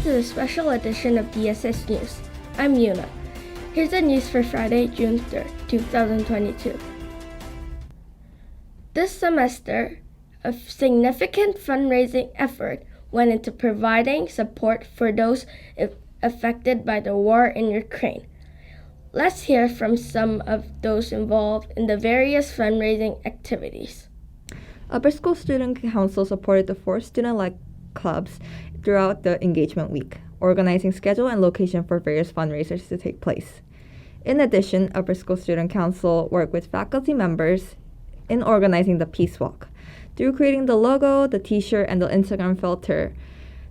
Welcome to the special edition of DSS News. I'm Yuna. Here's the news for Friday, June 3rd, 2022. This semester, a significant fundraising effort went into providing support for those affected by the war in Ukraine. Let's hear from some of those involved in the various fundraising activities. Upper School Student Council supported the 4 student-led clubs throughout the engagement week, organizing schedule and location for various fundraisers to take place. In addition, Upper School Student Council worked with faculty members in organizing the Peace Walk. Through creating the logo, the t-shirt, and the Instagram filter,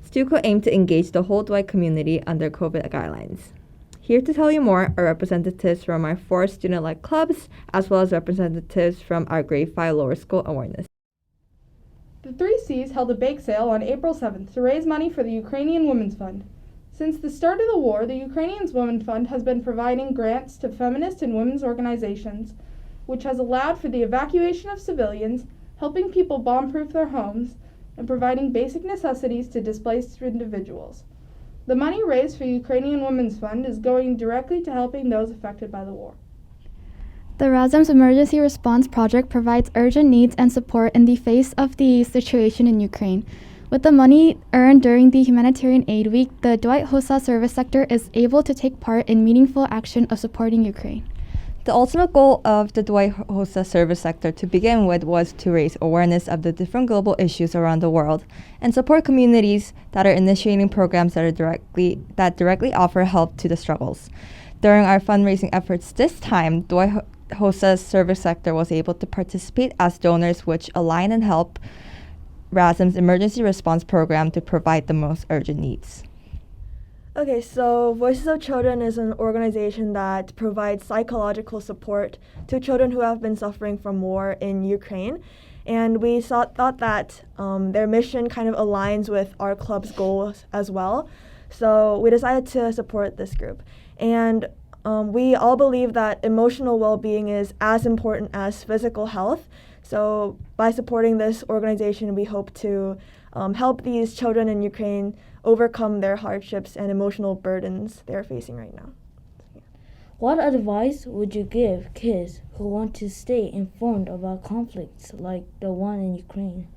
STUCO aimed to engage the whole Dwight community under COVID guidelines. Here to tell you more are representatives from our 4 student-led clubs, as well as representatives from our Grade 5 Lower School Awareness. The 3 Cs held a bake sale on April 7th to raise money for the Ukrainian Women's Fund. Since the start of the war, the Ukrainian Women's Fund has been providing grants to feminist and women's organizations, which has allowed for the evacuation of civilians, helping people bomb-proof their homes, and providing basic necessities to displaced individuals. The money raised for the Ukrainian Women's Fund is going directly to helping those affected by the war. The RASM's Emergency Response Project provides urgent needs and support in the face of the situation in Ukraine. With the money earned during the Humanitarian Aid Week, the Dwight HOSA service sector is able to take part in meaningful action of supporting Ukraine. The ultimate goal of the Dwight HOSA service sector to begin with was to raise awareness of the different global issues around the world and support communities that are initiating programs that directly offer help to the struggles. During our fundraising efforts this time, Dwight HOSA's service sector was able to participate as donors, which align and help RASM's emergency response program to provide the most urgent needs. Okay, so Voices of Children is an organization that provides psychological support to children who have been suffering from war in Ukraine. And we thought that their mission kind of aligns with our club's goals as well. So we decided to support this group. And we all believe that emotional well-being is as important as physical health. So by supporting this organization, we hope to help these children in Ukraine overcome their hardships and emotional burdens they're facing right now. What advice would you give kids who want to stay informed about conflicts like the one in Ukraine?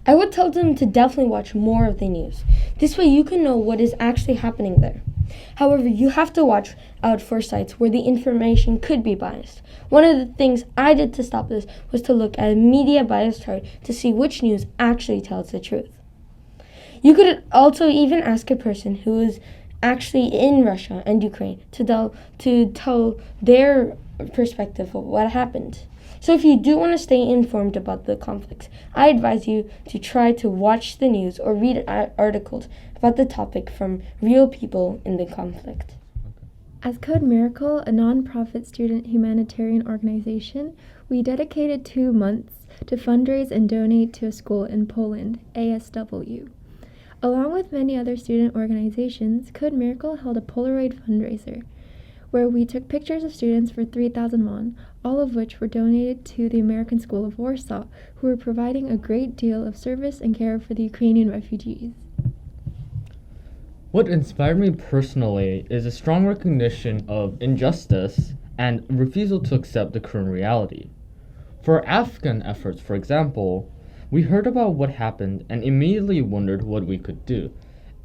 I would tell them to definitely watch more of the news. This way you can know what is actually happening there. However, you have to watch out for sites where the information could be biased. One of the things I did to stop this was to look at a media bias chart to see which news actually tells the truth. You could also even ask a person who is actually in Russia and Ukraine to tell their perspective of what happened. So if you do want to stay informed about the conflicts, I advise you to try to watch the news or read articles about the topic from real people in the conflict. As Code Miracle, a non-profit student humanitarian organization, we dedicated 2 months to fundraise and donate to a school in Poland, ASW. Along with many other student organizations, Code Miracle held a Polaroid fundraiser, where we took pictures of students for 3,000 won, all of which were donated to the American School of Warsaw, who are providing a great deal of service and care for the Ukrainian refugees. What inspired me personally is a strong recognition of injustice and refusal to accept the current reality. For our Afghan efforts, for example, we heard about what happened and immediately wondered what we could do,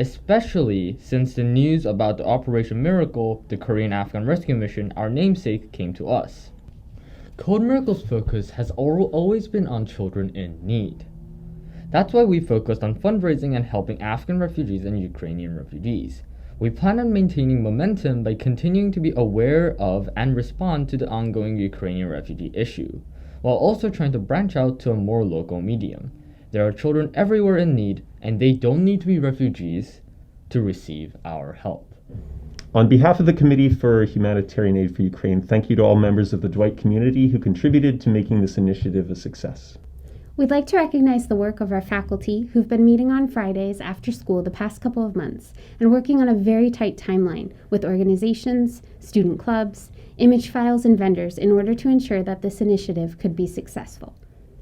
especially since the news about the Operation Miracle, the Korean Afghan rescue mission, our namesake, came to us. Code Miracle's focus has always been on children in need. That's why we focused on fundraising and helping Afghan refugees and Ukrainian refugees. We plan on maintaining momentum by continuing to be aware of and respond to the ongoing Ukrainian refugee issue, while also trying to branch out to a more local medium. There are children everywhere in need, and they don't need to be refugees to receive our help. On behalf of the Committee for Humanitarian Aid for Ukraine, thank you to all members of the Dwight community who contributed to making this initiative a success. We'd like to recognize the work of our faculty who've been meeting on Fridays after school the past couple of months and working on a very tight timeline with organizations, student clubs, image files, and vendors in order to ensure that this initiative could be successful.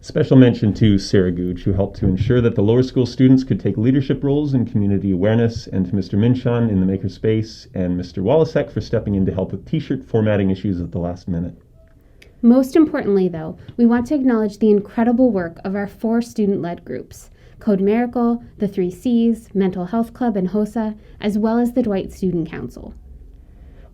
Special mention to Sarah Googe, who helped to ensure that the lower school students could take leadership roles in community awareness, and to Mr. Minchon in the makerspace, and Mr. Walasek for stepping in to help with t-shirt formatting issues at the last minute. Most importantly, though, we want to acknowledge the incredible work of our 4 student-led groups, Code Miracle, the 3 Cs, Mental Health Club, and HOSA, as well as the Dwight Student Council.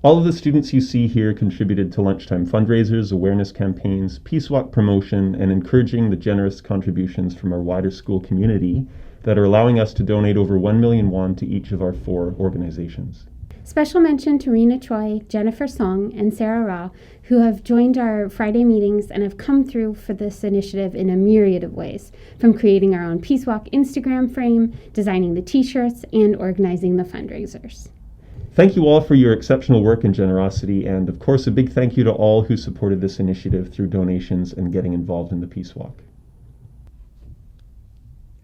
All of the students you see here contributed to lunchtime fundraisers, awareness campaigns, Peace Walk promotion, and encouraging the generous contributions from our wider school community that are allowing us to donate over 1 million won to each of our 4 organizations. Special mention to Rena Choi, Jennifer Song, and Sarah Ra, who have joined our Friday meetings and have come through for this initiative in a myriad of ways, from creating our own Peace Walk Instagram frame, designing the t-shirts, and organizing the fundraisers. Thank you all for your exceptional work and generosity, and of course a big thank you to all who supported this initiative through donations and getting involved in the Peace Walk.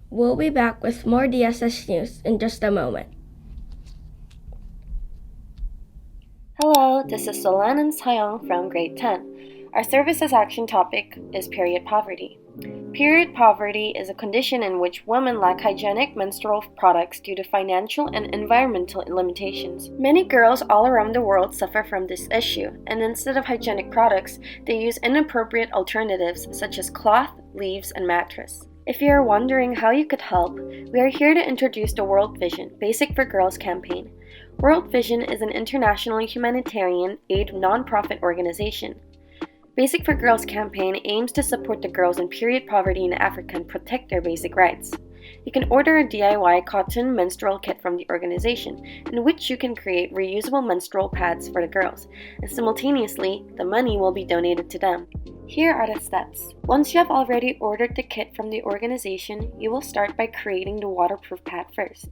We'll be back with more DSS news in just a moment. Hello, this is Solan and Sayong from grade 10. Our services action topic is period poverty. Period poverty is a condition in which women lack hygienic menstrual products due to financial and environmental limitations. Many girls all around the world suffer from this issue, and instead of hygienic products, they use inappropriate alternatives such as cloth, leaves, and mattress. If you are wondering how you could help, we are here to introduce the World Vision Basic for Girls campaign. World Vision is an international humanitarian aid nonprofit organization. Basic for Girls campaign aims to support the girls in period poverty in Africa and protect their basic rights. You can order a DIY cotton menstrual kit from the organization, in which you can create reusable menstrual pads for the girls, and simultaneously, the money will be donated to them. Here are the steps. Once you have already ordered the kit from the organization, you will start by creating the waterproof pad first.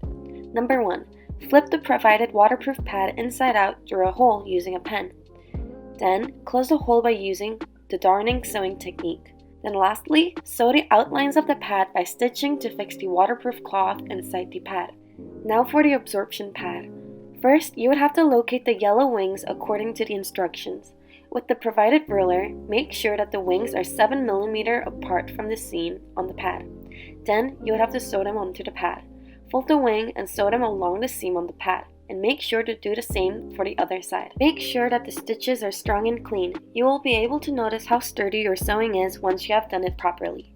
Number 1. Flip the provided waterproof pad inside out through a hole using a pen. Then, close the hole by using the darning sewing technique. Then lastly, sew the outlines of the pad by stitching to fix the waterproof cloth inside the pad. Now for the absorption pad. First, you would have to locate the yellow wings according to the instructions. With the provided ruler, make sure that the wings are 7 mm apart from the seam on the pad. Then, you would have to sew them onto the pad. Fold the wing and sew them along the seam on the pad, and make sure to do the same for the other side. Make sure that the stitches are strong and clean. You will be able to notice how sturdy your sewing is once you have done it properly.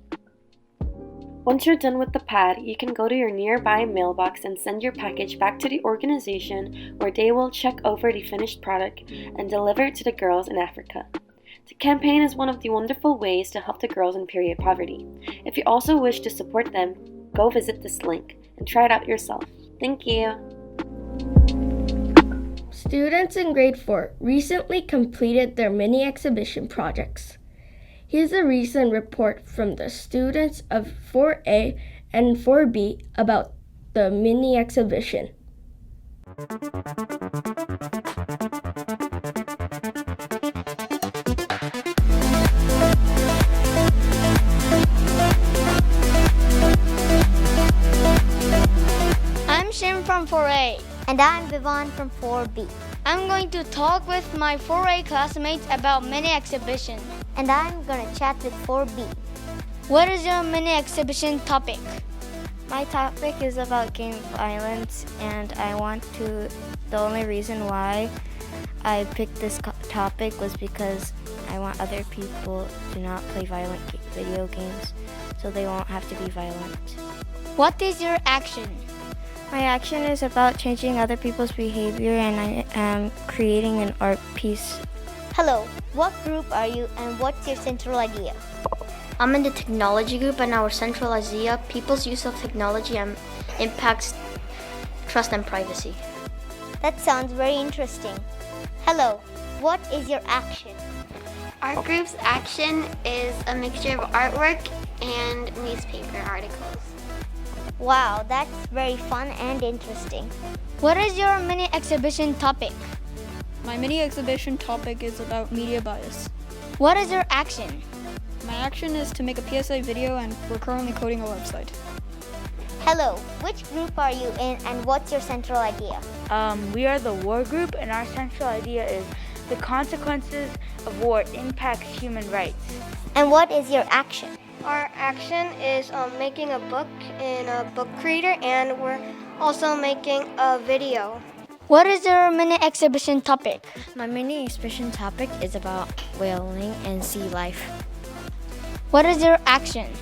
Once you're done with the pad, you can go to your nearby mailbox and send your package back to the organization, where they will check over the finished product and deliver it to the girls in Africa. The campaign is one of the wonderful ways to help the girls in period poverty. If you also wish to support them, go visit this link and try it out yourself. Thank you. Students in grade 4 recently completed their mini exhibition projects. Here's a recent report from the students of 4A and 4B about the mini exhibition. I'm Shim from 4A. And I'm Vivan from 4B. I'm going to talk with my 4A classmates about mini exhibition. And I'm going to chat with 4B. What is your mini exhibition topic? My topic is about gang violence, and the only reason why I picked this topic was because I want other people to not play violent video games, so they won't have to be violent. What is your action? My action is about changing other people's behavior, and I am creating an art piece. Hello, what group are you and what's your central idea? I'm in the technology group, and our central idea, people's use of technology impacts trust and privacy. That sounds very interesting. Hello, what is your action? Our group's action is a mixture of artwork and newspaper articles. Wow, that's very fun and interesting. What is your mini exhibition topic? My mini exhibition topic is about media bias. What is your action? My action is to make a PSA video, and we're currently coding a website. Hello, which group are you in and what's your central idea? We are the war group, and our central idea is the consequences of war impacts human rights. And what is your action? Our action is making a book in a book creator, and we're also making a video. What is your mini exhibition topic? My mini exhibition topic is about whaling and sea life. What is your action?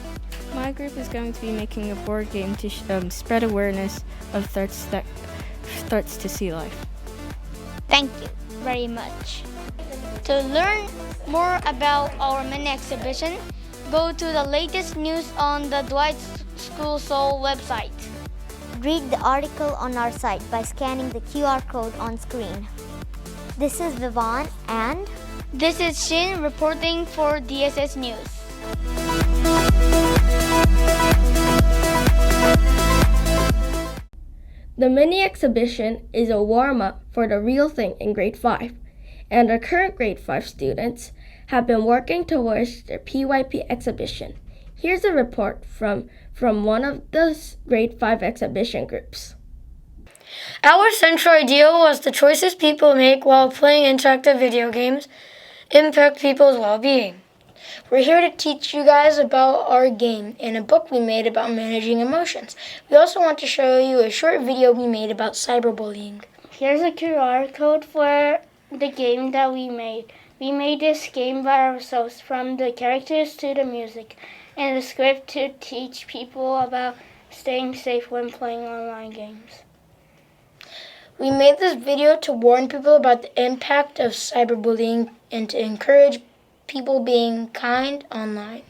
My group is going to be making a board game to spread awareness of threats to sea life. Thank you very much. To learn more about our mini exhibition, go to the latest news on the Dwight School Seoul website. Read the article on our site by scanning the QR code on screen. This is Vivon and this is Shin reporting for DSS News. The mini exhibition is a warm-up for the real thing in grade 5, and our current grade 5 students have been working towards their PYP exhibition. Here's a report from one of the grade 5 exhibition groups. Our central idea was the choices people make while playing interactive video games impact people's well-being. We're here to teach you guys about our game and a book we made about managing emotions. We also want to show you a short video we made about cyberbullying. Here's a QR code for the game that we made. We made this game by ourselves, from the characters to the music, and the script to teach people about staying safe when playing online games. We made this video to warn people about the impact of cyberbullying and to encourage people being kind online.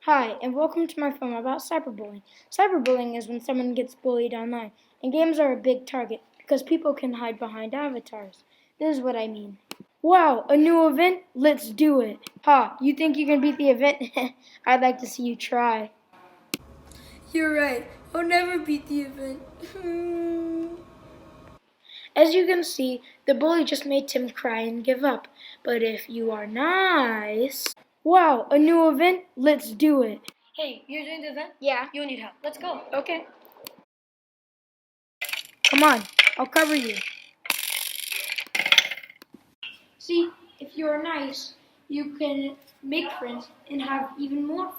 Hi, and welcome to my film about cyberbullying. Cyberbullying is when someone gets bullied online, and games are a big target because people can hide behind avatars. This is what I mean. Wow, a new event? Let's do it. Ha, you think you can beat the event? I'd like to see you try. You're right, I'll never beat the event. As you can see, the bully just made Tim cry and give up. But if you are nice... Wow, a new event? Let's do it. Hey, you're doing the event? Yeah. You need help. Let's go. Okay. Come on, I'll cover you. See, if you're nice, you can make friends and have even more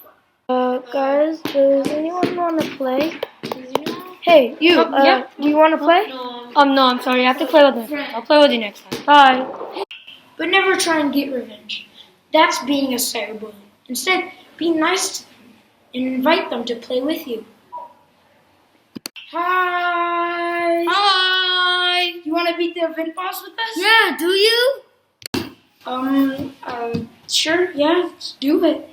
fun. Guys, does anyone want to play? Hey, you, do you want to play? No, I'm sorry, I have to play with my friends. I'll play with you next time. Bye. But never try and get revenge. That's being a cyberbully. Instead, be nice to them and invite them to play with you. Hi! Hi! You want to beat the event boss with us? Yeah, do you? Sure, yeah, let's do it.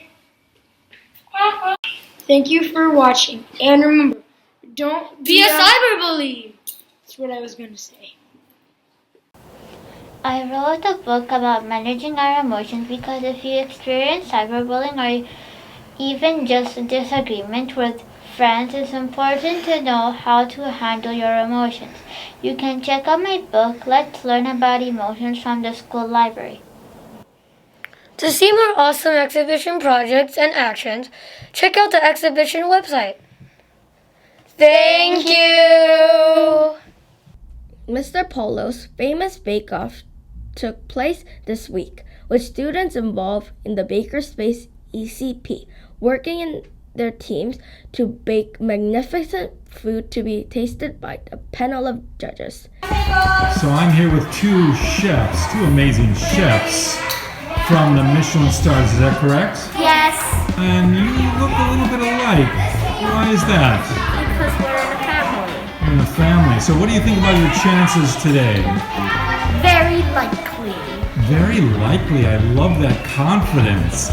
Thank you for watching, and remember, don't be a cyberbully. That's what I was going to say. I wrote a book about managing our emotions because if you experience cyberbullying or even just a disagreement with friends, it's important to know how to handle your emotions. You can check out my book, Let's Learn About Emotions, from the school library. To see more awesome exhibition projects and actions, check out the exhibition website. Thank you! Mr. Polo's famous bake-off took place this week, with students involved in the Bakerspace ECP working in their teams to bake magnificent food to be tasted by a panel of judges. So I'm here with two amazing chefs from the Michelin stars, is that correct? Yes. And you look a little bit alike. Why is that? Because we're in a family. You're in a family. So what do you think about your chances today? Very likely. Very likely. I love that confidence.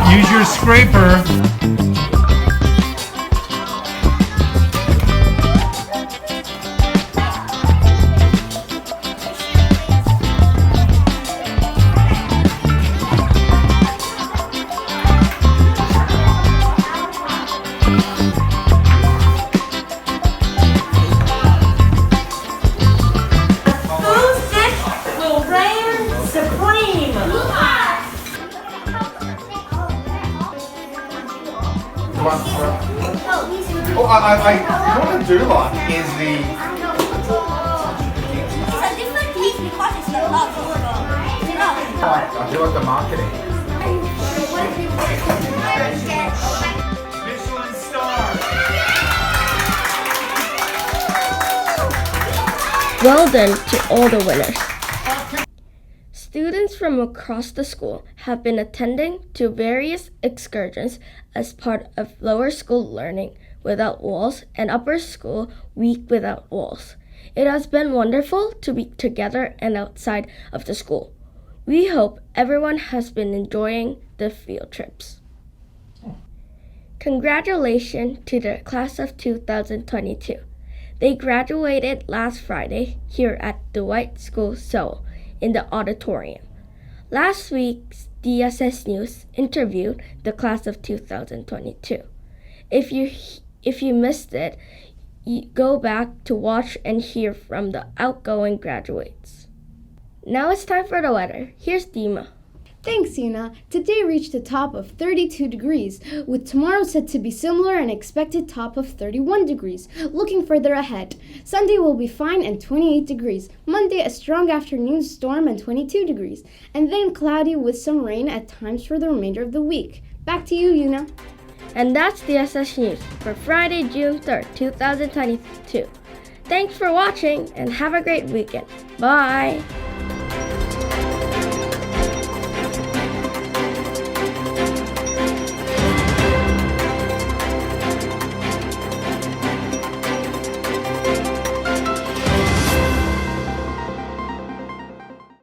Use your scraper. What a doula is the... It's a different piece because it's a lot I do like the marketing. Michelin star. Well done to all the winners. Students from across the school have been attending to various excursions as part of Lower School Learning Without Walls and Upper School Week Without Walls. It has been wonderful to be together and outside of the school. We hope everyone has been enjoying the field trips. Congratulations to the class of 2022. They graduated last Friday here at the White School Seoul in the auditorium. Last week's DSS News interviewed the class of 2022. If you missed it, you go back to watch and hear from the outgoing graduates. Now it's time for the weather. Here's Deemah. Thanks, Yuna. Today reached a top of 32 degrees, with tomorrow set to be similar and expected top of 31 degrees. Looking further ahead, Sunday will be fine and 28 degrees. Monday, a strong afternoon storm and 22 degrees. And then cloudy with some rain at times for the remainder of the week. Back to you, Yuna. And that's DSS News for Friday, June 3rd, 2022. Thanks for watching and have a great weekend. Bye!